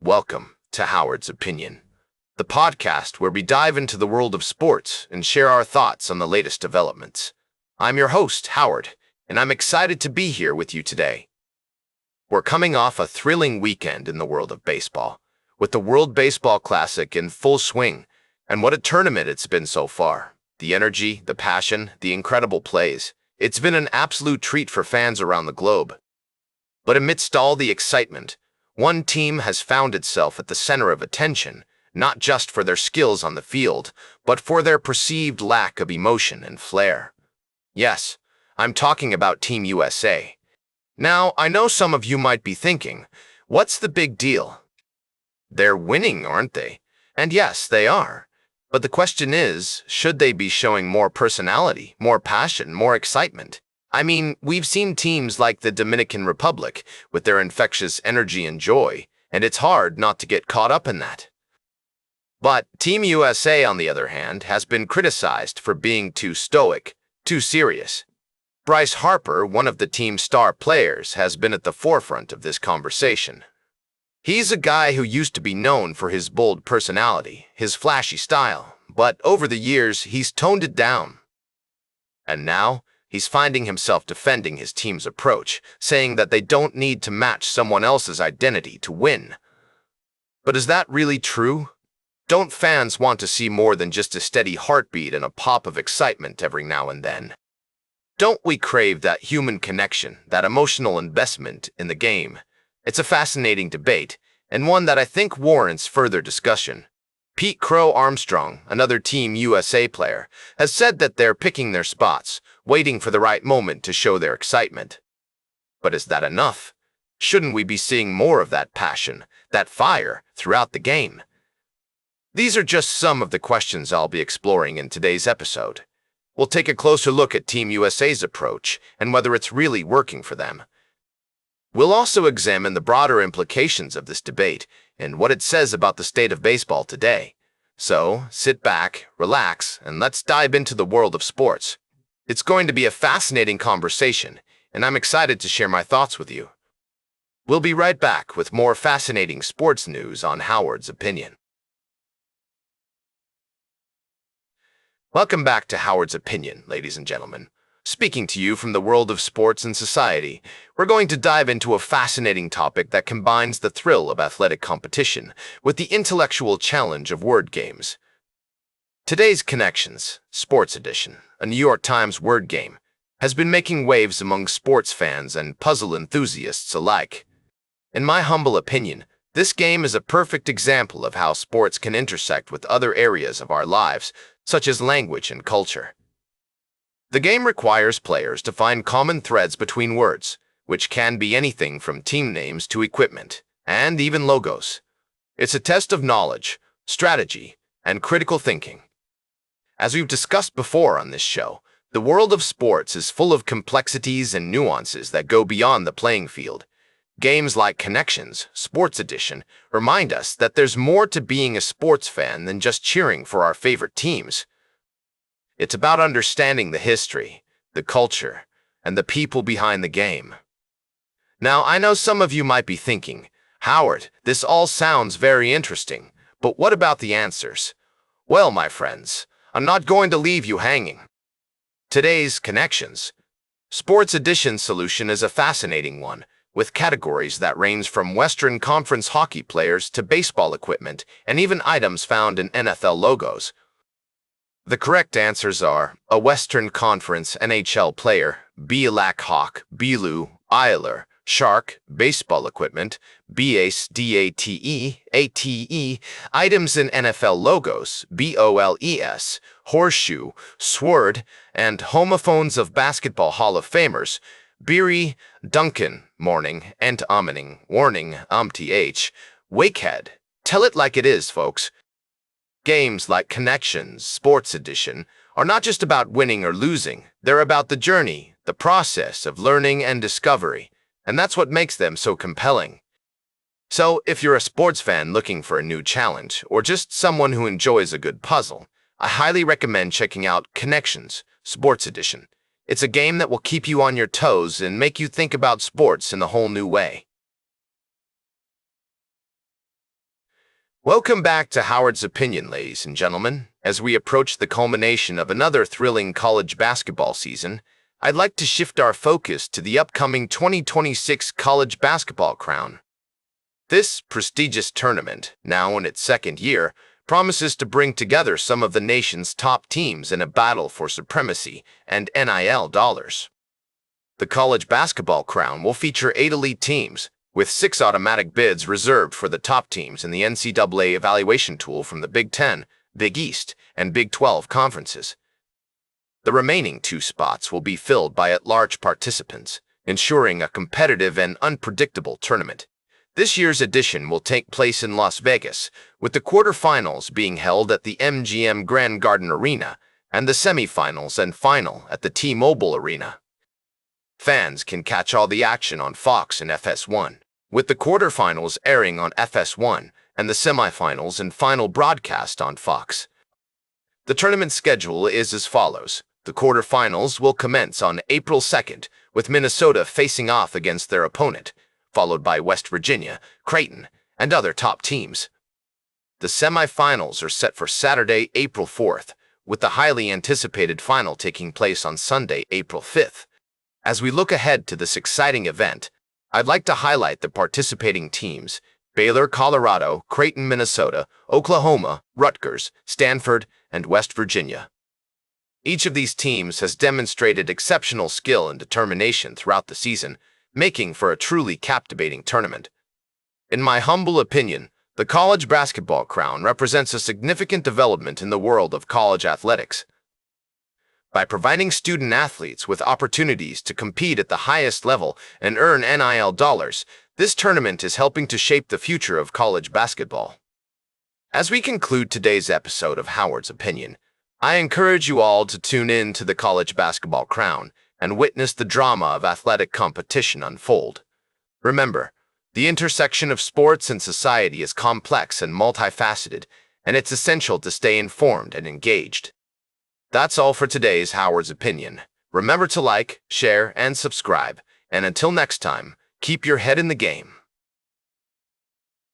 Welcome to Howard's Opinion, the podcast where we dive into the world of sports and share our thoughts on the latest developments. I'm your host, Howard, and I'm excited to be here with you today. We're coming off a thrilling weekend in the world of baseball, with the World Baseball Classic in full swing, and what a tournament it's been so far. The energy, the passion, the incredible plays. It's been an absolute treat for fans around the globe. But amidst all the excitement, one team has found itself at the center of attention, not just for their skills on the field, but for their perceived lack of emotion and flair. Yes, I'm talking about Team USA. Now, I know some of you might be thinking, what's the big deal? They're winning, aren't they? And yes, they are. But the question is, should they be showing more personality, more passion, more excitement? I mean, we've seen teams like the Dominican Republic with their infectious energy and joy, and it's hard not to get caught up in that. But Team USA, on the other hand, has been criticized for being too stoic, too serious. Bryce Harper, one of the team's star players, has been at the forefront of this conversation. He's a guy who used to be known for his bold personality, his flashy style, but over the years, he's toned it down. And now, he's finding himself defending his team's approach, saying that they don't need to match someone else's identity to win. But is that really true? Don't fans want to see more than just a steady heartbeat and a pop of excitement every now and then? Don't we crave that human connection, that emotional investment in the game? It's a fascinating debate, and one that I think warrants further discussion. Crow-Armstrong, another Team USA player, has said that they're picking their spots, waiting for the right moment to show their excitement. But is that enough? Shouldn't we be seeing more of that passion, that fire, throughout the game? These are just some of the questions I'll be exploring in today's episode. We'll take a closer look at Team USA's approach and whether it's really working for them. We'll also examine the broader implications of this debate and what it says about the state of baseball today. So, sit back, relax, and let's dive into the world of sports. It's going to be a fascinating conversation, and I'm excited to share my thoughts with you. We'll be right back with more fascinating sports news on Howard's Opinion. Welcome back to Howard's Opinion, ladies and gentlemen. Speaking to you from the world of sports and society, we're going to dive into a fascinating topic that combines the thrill of athletic competition with the intellectual challenge of word games. Today's Connections, Sports Edition, a New York Times word game, has been making waves among sports fans and puzzle enthusiasts alike. In my humble opinion, this game is a perfect example of how sports can intersect with other areas of our lives, such as language and culture. The game requires players to find common threads between words, which can be anything from team names to equipment, and even logos. It's a test of knowledge, strategy, and critical thinking. As we've discussed before on this show, the world of sports is full of complexities and nuances that go beyond the playing field. Games like Connections, Sports Edition, remind us that there's more to being a sports fan than just cheering for our favorite teams. It's about understanding the history, the culture, and the people behind the game. Now, I know some of you might be thinking, Howard, this all sounds very interesting, but what about the answers? Well, my friends, I'm not going to leave you hanging. Today's Connections, Sports Edition solution is a fascinating one, with categories that range from Western Conference hockey players to baseball equipment and even items found in NFL logos. The correct answers are a Western Conference NHL player, Black Hawk, Belu, Eiler, Shark, baseball equipment, BACE, DATE, ATE, items in NFL logos, BOLES, horseshoe, sword, and homophones of Basketball Hall of Famers, Beery, Duncan, morning, and omining, warning, th, wakehead. Tell it like it is, folks. Games like Connections, Sports Edition, are not just about winning or losing. They're about the journey, the process of learning and discovery, and that's what makes them so compelling. So, if you're a sports fan looking for a new challenge, or just someone who enjoys a good puzzle, I highly recommend checking out Connections, Sports Edition. It's a game that will keep you on your toes and make you think about sports in a whole new way. Welcome back to Howard's Opinion, ladies and gentlemen. As we approach the culmination of another thrilling college basketball season, I'd like to shift our focus to the upcoming 2026 College Basketball Crown. This prestigious tournament, now in its second year, promises to bring together some of the nation's top teams in a battle for supremacy and NIL dollars. The College Basketball Crown will feature 8 elite teams, with 6 automatic bids reserved for the top teams in the NCAA evaluation tool from the Big Ten, Big East, and Big 12 conferences. The remaining 2 spots will be filled by at-large participants, ensuring a competitive and unpredictable tournament. This year's edition will take place in Las Vegas, with the quarterfinals being held at the MGM Grand Garden Arena and the semifinals and final at the T-Mobile Arena. Fans can catch all the action on Fox and FS1, with the quarterfinals airing on FS1 and the semifinals and final broadcast on Fox. The tournament schedule is as follows. The quarterfinals will commence on April 2nd, with Minnesota facing off against their opponent, followed by West Virginia, Creighton, and other top teams. The semifinals are set for Saturday, April 4th, with the highly anticipated final taking place on Sunday, April 5th. As we look ahead to this exciting event, I'd like to highlight the participating teams: Baylor, Colorado, Creighton, Minnesota, Oklahoma, Rutgers, Stanford, and West Virginia. Each of these teams has demonstrated exceptional skill and determination throughout the season, making for a truly captivating tournament. In my humble opinion, the College Basketball Crown represents a significant development in the world of college athletics. By providing student-athletes with opportunities to compete at the highest level and earn NIL dollars, this tournament is helping to shape the future of college basketball. As we conclude today's episode of Howard's Opinion, I encourage you all to tune in to the College Basketball Crown and witness the drama of athletic competition unfold. Remember, the intersection of sports and society is complex and multifaceted, and it's essential to stay informed and engaged. That's all for today's Howard's Opinion. Remember to like, share, and subscribe. And until next time, keep your head in the game.